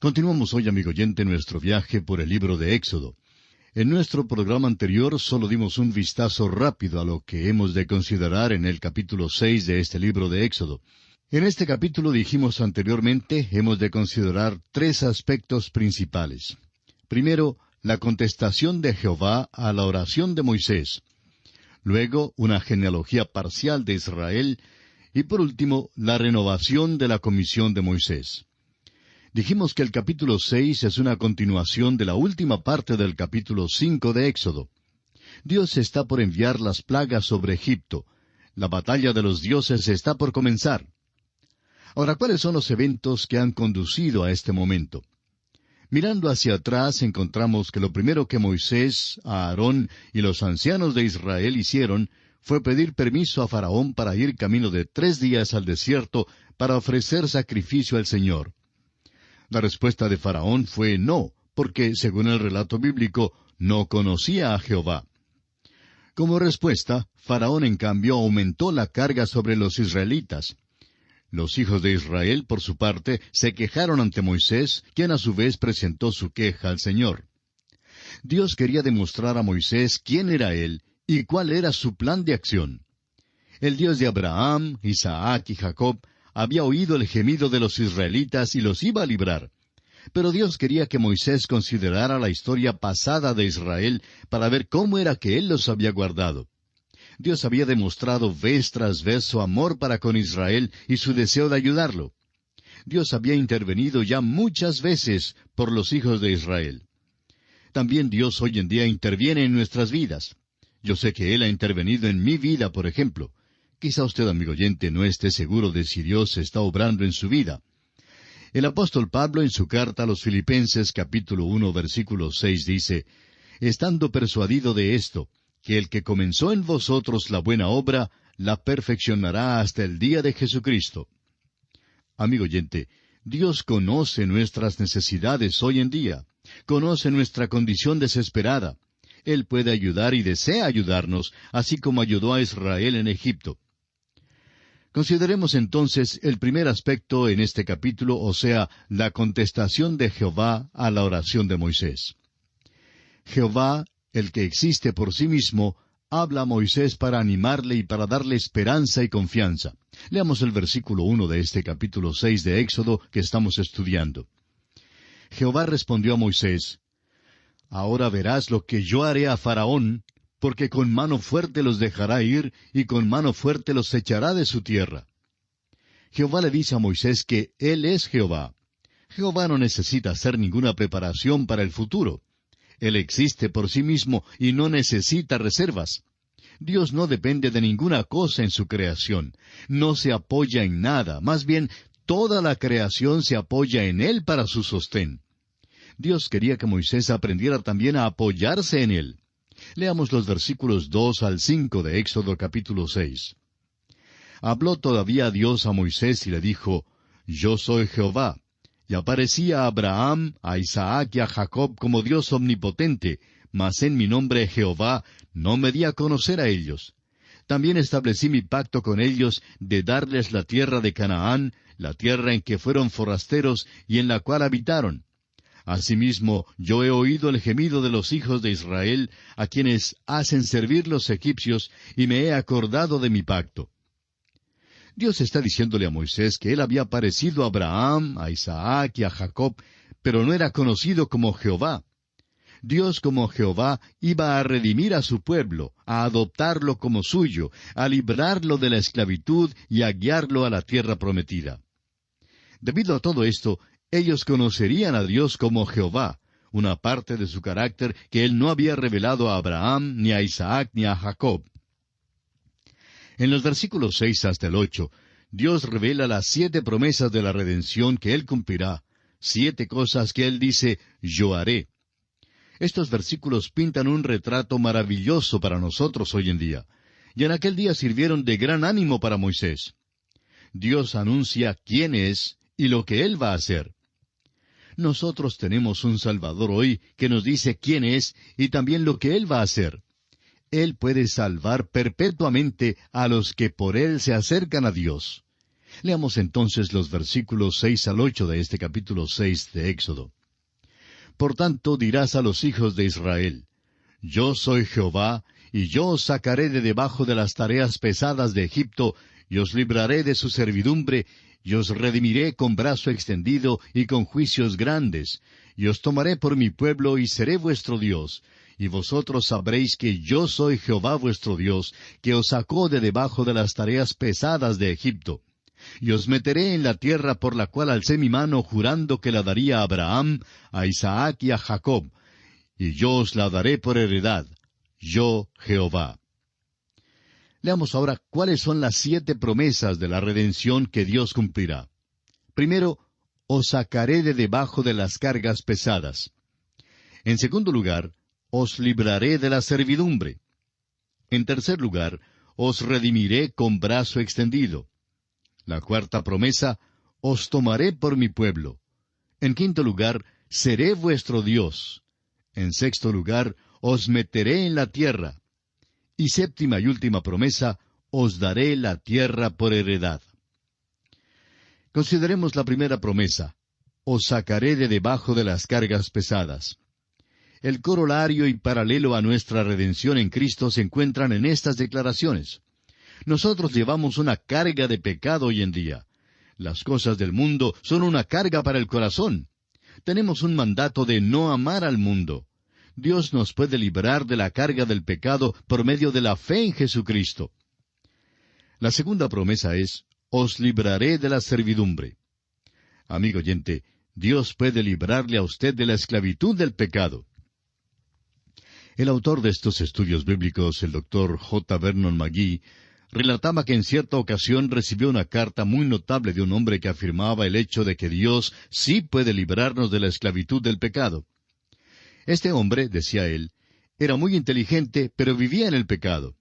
Continuamos hoy, amigo oyente, nuestro viaje por el libro de Éxodo. En nuestro programa anterior solo dimos un vistazo rápido a lo que hemos de considerar en el capítulo 6 de este libro de Éxodo. En este capítulo, dijimos anteriormente, hemos de considerar tres aspectos principales. Primero, la contestación de Jehová a la oración de Moisés. Luego, una genealogía parcial de Israel. Y por último, la renovación de la comisión de Moisés. Dijimos que el capítulo 6 es una continuación de la última parte del capítulo 5 de Éxodo. Dios está por enviar las plagas sobre Egipto. La batalla de los dioses está por comenzar. Ahora, ¿cuáles son los eventos que han conducido a este momento? Mirando hacia atrás, encontramos que lo primero que Moisés, Aarón y los ancianos de Israel hicieron fue pedir permiso a Faraón para ir camino de 3 días al desierto para ofrecer sacrificio al Señor. La respuesta de Faraón fue no, porque, según el relato bíblico, no conocía a Jehová. Como respuesta, Faraón en cambio aumentó la carga sobre los israelitas. Los hijos de Israel, por su parte, se quejaron ante Moisés, quien a su vez presentó su queja al Señor. Dios quería demostrar a Moisés quién era él y cuál era su plan de acción. El Dios de Abraham, Isaac y Jacob había oído el gemido de los israelitas y los iba a librar. Pero Dios quería que Moisés considerara la historia pasada de Israel para ver cómo era que Él los había guardado. Dios había demostrado vez tras vez su amor para con Israel y su deseo de ayudarlo. Dios había intervenido ya muchas veces por los hijos de Israel. También Dios hoy en día interviene en nuestras vidas. Yo sé que Él ha intervenido en mi vida, por ejemplo. Quizá usted, amigo oyente, no esté seguro de si Dios está obrando en su vida. El apóstol Pablo, en su carta a los Filipenses, capítulo 1, versículo 6, dice, «Estando persuadido de esto, que el que comenzó en vosotros la buena obra, la perfeccionará hasta el día de Jesucristo». Amigo oyente, Dios conoce nuestras necesidades hoy en día. Conoce nuestra condición desesperada. Él puede ayudar y desea ayudarnos, así como ayudó a Israel en Egipto. Consideremos entonces el primer aspecto en este capítulo, o sea, la contestación de Jehová a la oración de Moisés. Jehová, el que existe por sí mismo, habla a Moisés para animarle y para darle esperanza y confianza. Leamos el versículo 1 de este capítulo 6 de Éxodo que estamos estudiando. Jehová respondió a Moisés, «Ahora verás lo que yo haré a Faraón, porque con mano fuerte los dejará ir, y con mano fuerte los echará de su tierra». Jehová le dice a Moisés que Él es Jehová. Jehová no necesita hacer ninguna preparación para el futuro. Él existe por sí mismo y no necesita reservas. Dios no depende de ninguna cosa en su creación. No se apoya en nada. Más bien, toda la creación se apoya en Él para su sostén. Dios quería que Moisés aprendiera también a apoyarse en Él. Leamos los versículos 2 al 5 de Éxodo capítulo 6. Habló todavía Dios a Moisés y le dijo, «Yo soy Jehová». Y aparecía a Abraham, a Isaac y a Jacob como Dios omnipotente, mas en mi nombre Jehová no me di a conocer a ellos. También establecí mi pacto con ellos de darles la tierra de Canaán, la tierra en que fueron forasteros y en la cual habitaron. Asimismo, yo he oído el gemido de los hijos de Israel, a quienes hacen servir los egipcios, y me he acordado de mi pacto. Dios está diciéndole a Moisés que él había aparecido a Abraham, a Isaac y a Jacob, pero no era conocido como Jehová. Dios como Jehová iba a redimir a su pueblo, a adoptarlo como suyo, a librarlo de la esclavitud y a guiarlo a la tierra prometida. Debido a todo esto, ellos conocerían a Dios como Jehová, una parte de su carácter que Él no había revelado a Abraham, ni a Isaac, ni a Jacob. En los versículos 6 hasta el 8, Dios revela las 7 promesas de la redención que Él cumplirá, 7 cosas que Él dice, «Yo haré». Estos versículos pintan un retrato maravilloso para nosotros hoy en día, y en aquel día sirvieron de gran ánimo para Moisés. Dios anuncia quién es y lo que Él va a hacer. Nosotros tenemos un Salvador hoy que nos dice quién es y también lo que Él va a hacer. Él puede salvar perpetuamente a los que por Él se acercan a Dios. Leamos entonces los versículos 6 al 8 de este capítulo 6 de Éxodo. Por tanto dirás a los hijos de Israel, Yo soy Jehová, y yo os sacaré de debajo de las tareas pesadas de Egipto, y os libraré de su servidumbre, y os redimiré con brazo extendido y con juicios grandes, y os tomaré por mi pueblo y seré vuestro Dios, y vosotros sabréis que yo soy Jehová vuestro Dios, que os sacó de debajo de las tareas pesadas de Egipto. Y os meteré en la tierra por la cual alcé mi mano jurando que la daría a Abraham, a Isaac y a Jacob, y yo os la daré por heredad, yo Jehová. Leamos ahora cuáles son las 7 promesas de la redención que Dios cumplirá. Primero, os sacaré de debajo de las cargas pesadas. En segundo lugar, os libraré de la servidumbre. En tercer lugar, os redimiré con brazo extendido. La cuarta promesa, os tomaré por mi pueblo. En quinto lugar, seré vuestro Dios. En sexto lugar, os meteré en la tierra. Y séptima y última promesa, os daré la tierra por heredad. Consideremos la primera promesa, os sacaré de debajo de las cargas pesadas. El corolario y paralelo a nuestra redención en Cristo se encuentran en estas declaraciones. Nosotros llevamos una carga de pecado hoy en día. Las cosas del mundo son una carga para el corazón. Tenemos un mandato de no amar al mundo. Dios nos puede librar de la carga del pecado por medio de la fe en Jesucristo. La segunda promesa es, os libraré de la servidumbre. Amigo oyente, Dios puede librarle a usted de la esclavitud del pecado. El autor de estos estudios bíblicos, el Dr. J. Vernon McGee, relataba que en cierta ocasión recibió una carta muy notable de un hombre que afirmaba el hecho de que Dios sí puede librarnos de la esclavitud del pecado. Este hombre, decía él, era muy inteligente, pero vivía en el pecado.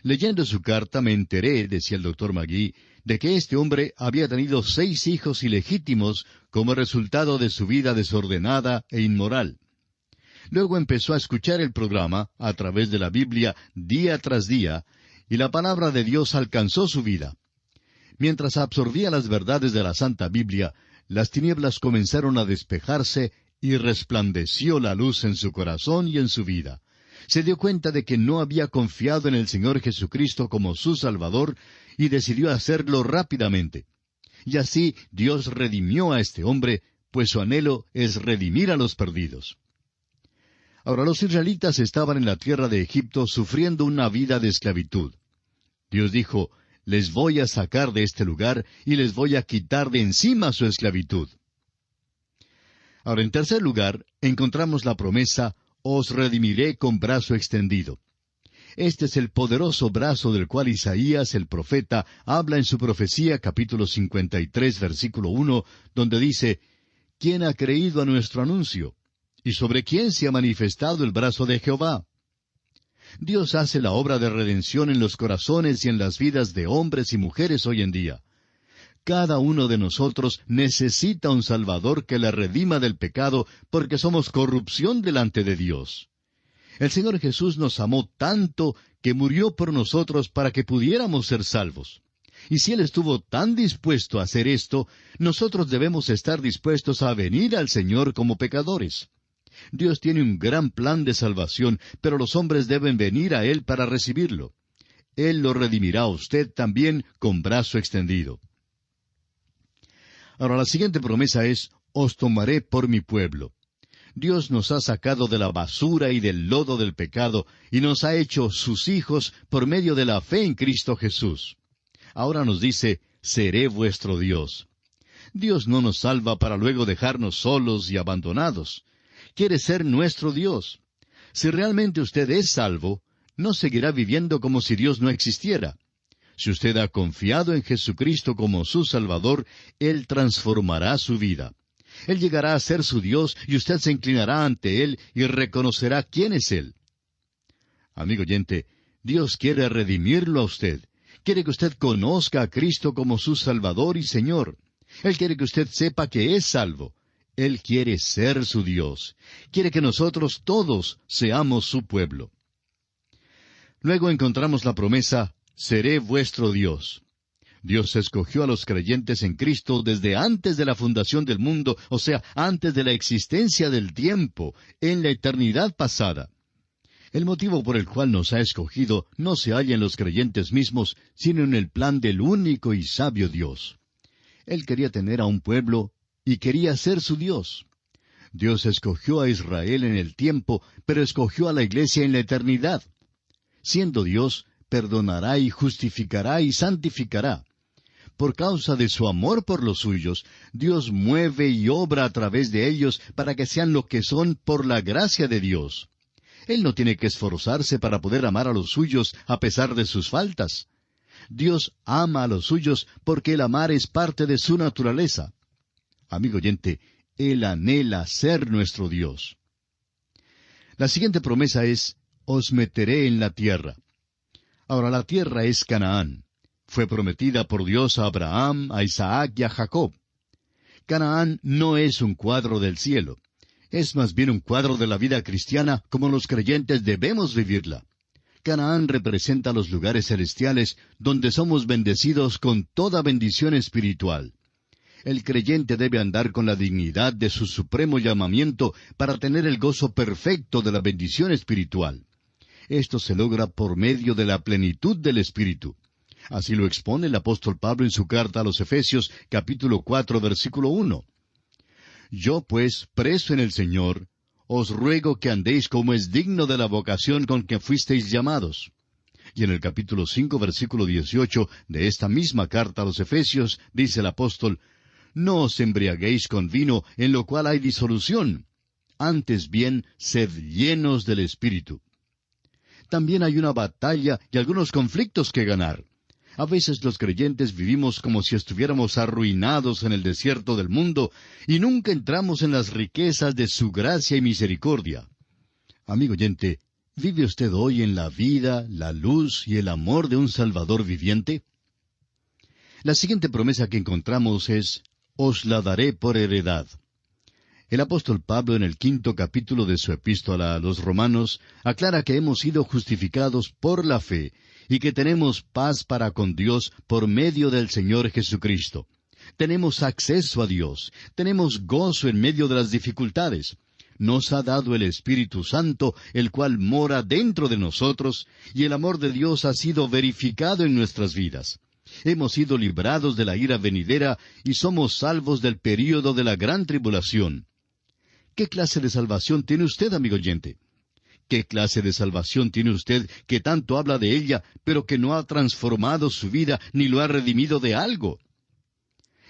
Leyendo su carta me enteré, decía el Dr. McGee, de que este hombre había tenido 6 hijos ilegítimos como resultado de su vida desordenada e inmoral. Luego empezó a escuchar el programa a través de la Biblia día tras día, y la palabra de Dios alcanzó su vida. Mientras absorbía las verdades de la Santa Biblia, las tinieblas comenzaron a despejarse y resplandeció la luz en su corazón y en su vida. Se dio cuenta de que no había confiado en el Señor Jesucristo como su Salvador y decidió hacerlo rápidamente. Y así Dios redimió a este hombre, pues su anhelo es redimir a los perdidos. Ahora, los israelitas estaban en la tierra de Egipto sufriendo una vida de esclavitud. Dios dijo, les voy a sacar de este lugar y les voy a quitar de encima su esclavitud. Ahora, en tercer lugar, encontramos la promesa, os redimiré con brazo extendido. Este es el poderoso brazo del cual Isaías, el profeta, habla en su profecía, capítulo 53, versículo 1, donde dice, ¿quién ha creído a nuestro anuncio? ¿Y sobre quién se ha manifestado el brazo de Jehová? Dios hace la obra de redención en los corazones y en las vidas de hombres y mujeres hoy en día. Cada uno de nosotros necesita un Salvador que le redima del pecado porque somos corrupción delante de Dios. El Señor Jesús nos amó tanto que murió por nosotros para que pudiéramos ser salvos. Y si Él estuvo tan dispuesto a hacer esto, nosotros debemos estar dispuestos a venir al Señor como pecadores. Dios tiene un gran plan de salvación, pero los hombres deben venir a Él para recibirlo. Él lo redimirá a usted también con brazo extendido. Ahora, la siguiente promesa es, os tomaré por mi pueblo. Dios nos ha sacado de la basura y del lodo del pecado, y nos ha hecho sus hijos por medio de la fe en Cristo Jesús. Ahora nos dice, seré vuestro Dios. Dios no nos salva para luego dejarnos solos y abandonados. Quiere ser nuestro Dios. Si realmente usted es salvo, no seguirá viviendo como si Dios no existiera. Si usted ha confiado en Jesucristo como su Salvador, Él transformará su vida. Él llegará a ser su Dios y usted se inclinará ante Él y reconocerá quién es Él. Amigo oyente, Dios quiere redimirlo a usted. Quiere que usted conozca a Cristo como su Salvador y Señor. Él quiere que usted sepa que es salvo. Él quiere ser su Dios. Quiere que nosotros todos seamos su pueblo. Luego encontramos la promesa, seré vuestro Dios. Dios escogió a los creyentes en Cristo desde antes de la fundación del mundo, o sea, antes de la existencia del tiempo, en la eternidad pasada. El motivo por el cual nos ha escogido no se halla en los creyentes mismos, sino en el plan del único y sabio Dios. Él quería tener a un pueblo y quería ser su Dios. Dios escogió a Israel en el tiempo, pero escogió a la iglesia en la eternidad. Siendo Dios, perdonará y justificará y santificará. Por causa de su amor por los suyos, Dios mueve y obra a través de ellos para que sean lo que son por la gracia de Dios. Él no tiene que esforzarse para poder amar a los suyos a pesar de sus faltas. Dios ama a los suyos porque el amar es parte de su naturaleza. Amigo oyente, Él anhela ser nuestro Dios. La siguiente promesa es, os meteré en la tierra. Ahora, la tierra es Canaán. Fue prometida por Dios a Abraham, a Isaac y a Jacob. Canaán no es un cuadro del cielo. Es más bien un cuadro de la vida cristiana como los creyentes debemos vivirla. Canaán representa los lugares celestiales donde somos bendecidos con toda bendición espiritual. El creyente debe andar con la dignidad de su supremo llamamiento para tener el gozo perfecto de la bendición espiritual. Esto se logra por medio de la plenitud del Espíritu. Así lo expone el apóstol Pablo en su carta a los Efesios, capítulo 4, versículo 1. Yo, pues, preso en el Señor, os ruego que andéis como es digno de la vocación con que fuisteis llamados. Y en el capítulo 5, versículo 18 de esta misma carta a los Efesios, dice el apóstol, no os embriaguéis con vino, en lo cual hay disolución. Antes bien, sed llenos del Espíritu. También hay una batalla y algunos conflictos que ganar. A veces los creyentes vivimos como si estuviéramos arruinados en el desierto del mundo y nunca entramos en las riquezas de su gracia y misericordia. Amigo oyente, ¿vive usted hoy en la vida, la luz y el amor de un Salvador viviente? La siguiente promesa que encontramos es, os la daré por heredad. El apóstol Pablo en el 5º capítulo de su epístola a los Romanos aclara que hemos sido justificados por la fe y que tenemos paz para con Dios por medio del Señor Jesucristo. Tenemos acceso a Dios, tenemos gozo en medio de las dificultades. Nos ha dado el Espíritu Santo, el cual mora dentro de nosotros, y el amor de Dios ha sido verificado en nuestras vidas. Hemos sido librados de la ira venidera y somos salvos del período de la gran tribulación. ¿Qué clase de salvación tiene usted, amigo oyente? ¿Qué clase de salvación tiene usted que tanto habla de ella, pero que no ha transformado su vida ni lo ha redimido de algo?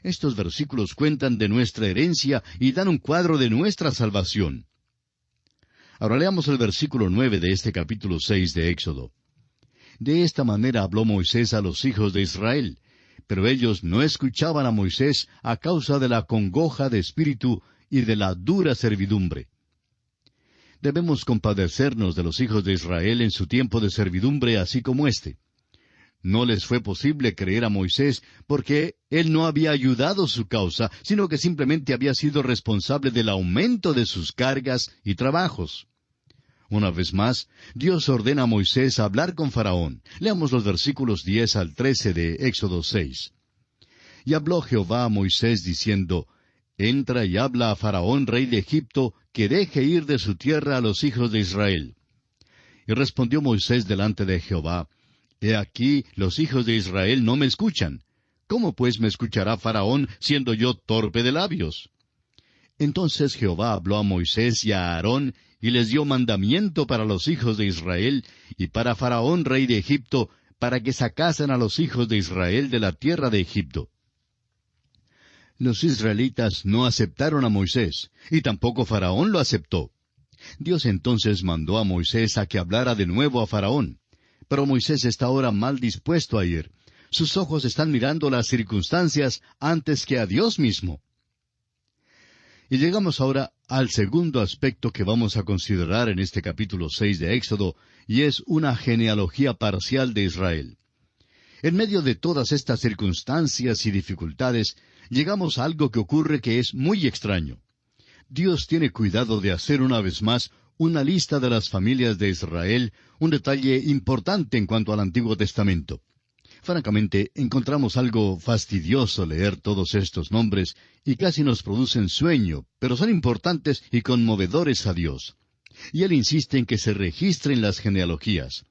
Estos versículos cuentan de nuestra herencia y dan un cuadro de nuestra salvación. Ahora leamos el versículo 9 de este capítulo 6 de Éxodo. De esta manera habló Moisés a los hijos de Israel, pero ellos no escuchaban a Moisés a causa de la congoja de espíritu y de la dura servidumbre. Debemos compadecernos de los hijos de Israel en su tiempo de servidumbre, así como éste. No les fue posible creer a Moisés porque él no había ayudado su causa, sino que simplemente había sido responsable del aumento de sus cargas y trabajos. Una vez más, Dios ordena a Moisés hablar con Faraón. Leamos los versículos 10 al 13 de Éxodo 6. Y habló Jehová a Moisés diciendo, entra y habla a Faraón, rey de Egipto, que deje ir de su tierra a los hijos de Israel. Y respondió Moisés delante de Jehová, he aquí, los hijos de Israel no me escuchan. ¿Cómo pues me escuchará Faraón, siendo yo torpe de labios? Entonces Jehová habló a Moisés y a Aarón, y les dio mandamiento para los hijos de Israel, y para Faraón, rey de Egipto, para que sacasen a los hijos de Israel de la tierra de Egipto. Los israelitas no aceptaron a Moisés, y tampoco Faraón lo aceptó. Dios entonces mandó a Moisés a que hablara de nuevo a Faraón. Pero Moisés está ahora mal dispuesto a ir. Sus ojos están mirando las circunstancias antes que a Dios mismo. Y llegamos ahora al segundo aspecto que vamos a considerar en este capítulo 6 de Éxodo, y es una genealogía parcial de Israel. En medio de todas estas circunstancias y dificultades, llegamos a algo que ocurre que es muy extraño. Dios tiene cuidado de hacer una vez más una lista de las familias de Israel, un detalle importante en cuanto al Antiguo Testamento. Francamente, encontramos algo fastidioso leer todos estos nombres y casi nos producen sueño, pero son importantes y conmovedores a Dios. Y Él insiste en que se registren las genealogías.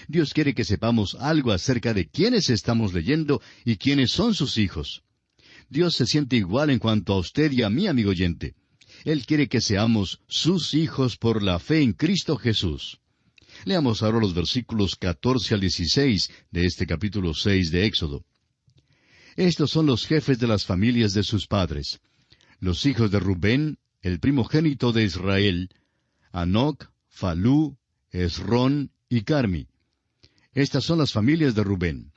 Dios quiere que sepamos algo acerca de quiénes estamos leyendo y quiénes son sus hijos. Dios se siente igual en cuanto a usted y a mí, amigo oyente. Él quiere que seamos sus hijos por la fe en Cristo Jesús. Leamos ahora los versículos 14 al 16 de este capítulo 6 de Éxodo. Estos son los jefes de las familias de sus padres. Los hijos de Rubén, el primogénito de Israel, Hanoc, Falú, Esrón y Carmi. Estas son las familias de Rubén.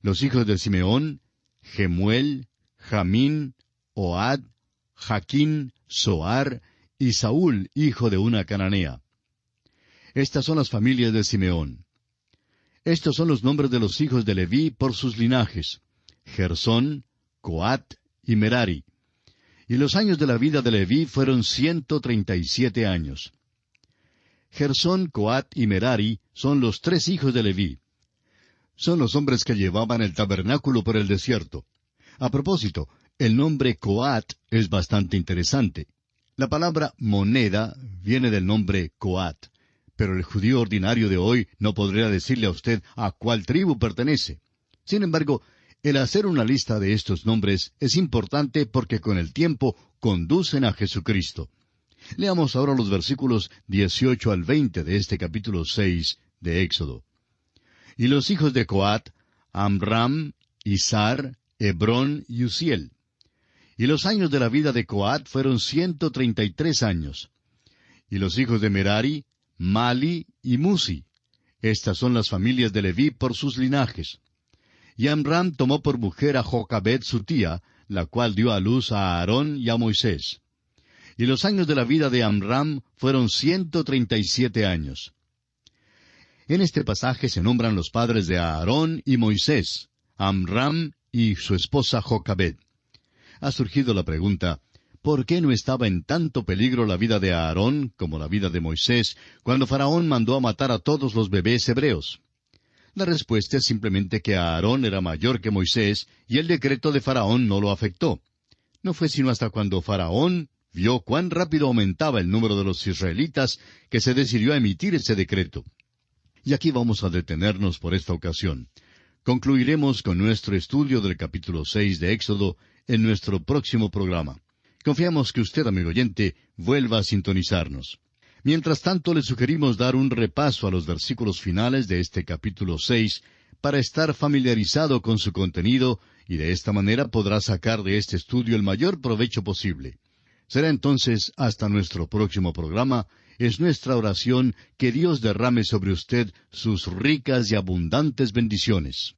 Los hijos de Simeón, Gemuel, Jamín, Ohad, Jaquín, Zoar y Saúl, hijo de una cananea. Estas son las familias de Simeón. Estos son los nombres de los hijos de Leví por sus linajes: Gersón, Coat y Merari. Y los años de la vida de Leví fueron 137 años. Gersón, Coat y Merari son los 3 hijos de Leví. Son los hombres que llevaban el tabernáculo por el desierto. A propósito, el nombre Coat es bastante interesante. La palabra moneda viene del nombre Coat, pero el judío ordinario de hoy no podría decirle a usted a cuál tribu pertenece. Sin embargo, el hacer una lista de estos nombres es importante porque con el tiempo conducen a Jesucristo. Leamos ahora los versículos 18 al 20 de este capítulo 6 de Éxodo. Y los hijos de Coat, Amram, Izar, Hebrón y Uziel. Y los años de la vida de Coat fueron 133 años. Y los hijos de Merari, Mali y Musi. Estas son las familias de Leví por sus linajes. Y Amram tomó por mujer a Jocabed su tía, la cual dio a luz a Aarón y a Moisés. Y los años de la vida de Amram fueron 137 años. En este pasaje se nombran los padres de Aarón y Moisés, Amram y su esposa Jocabed. Ha surgido la pregunta, ¿por qué no estaba en tanto peligro la vida de Aarón como la vida de Moisés cuando Faraón mandó a matar a todos los bebés hebreos? La respuesta es simplemente que Aarón era mayor que Moisés y el decreto de Faraón no lo afectó. No fue sino hasta cuando Faraón vio cuán rápido aumentaba el número de los israelitas que se decidió a emitir ese decreto. Y aquí vamos a detenernos por esta ocasión. Concluiremos con nuestro estudio del capítulo 6 de Éxodo en nuestro próximo programa. Confiamos que usted, amigo oyente, vuelva a sintonizarnos. Mientras tanto, le sugerimos dar un repaso a los versículos finales de este capítulo 6 para estar familiarizado con su contenido y de esta manera podrá sacar de este estudio el mayor provecho posible. Será entonces hasta nuestro próximo programa. Es nuestra oración que Dios derrame sobre usted sus ricas y abundantes bendiciones.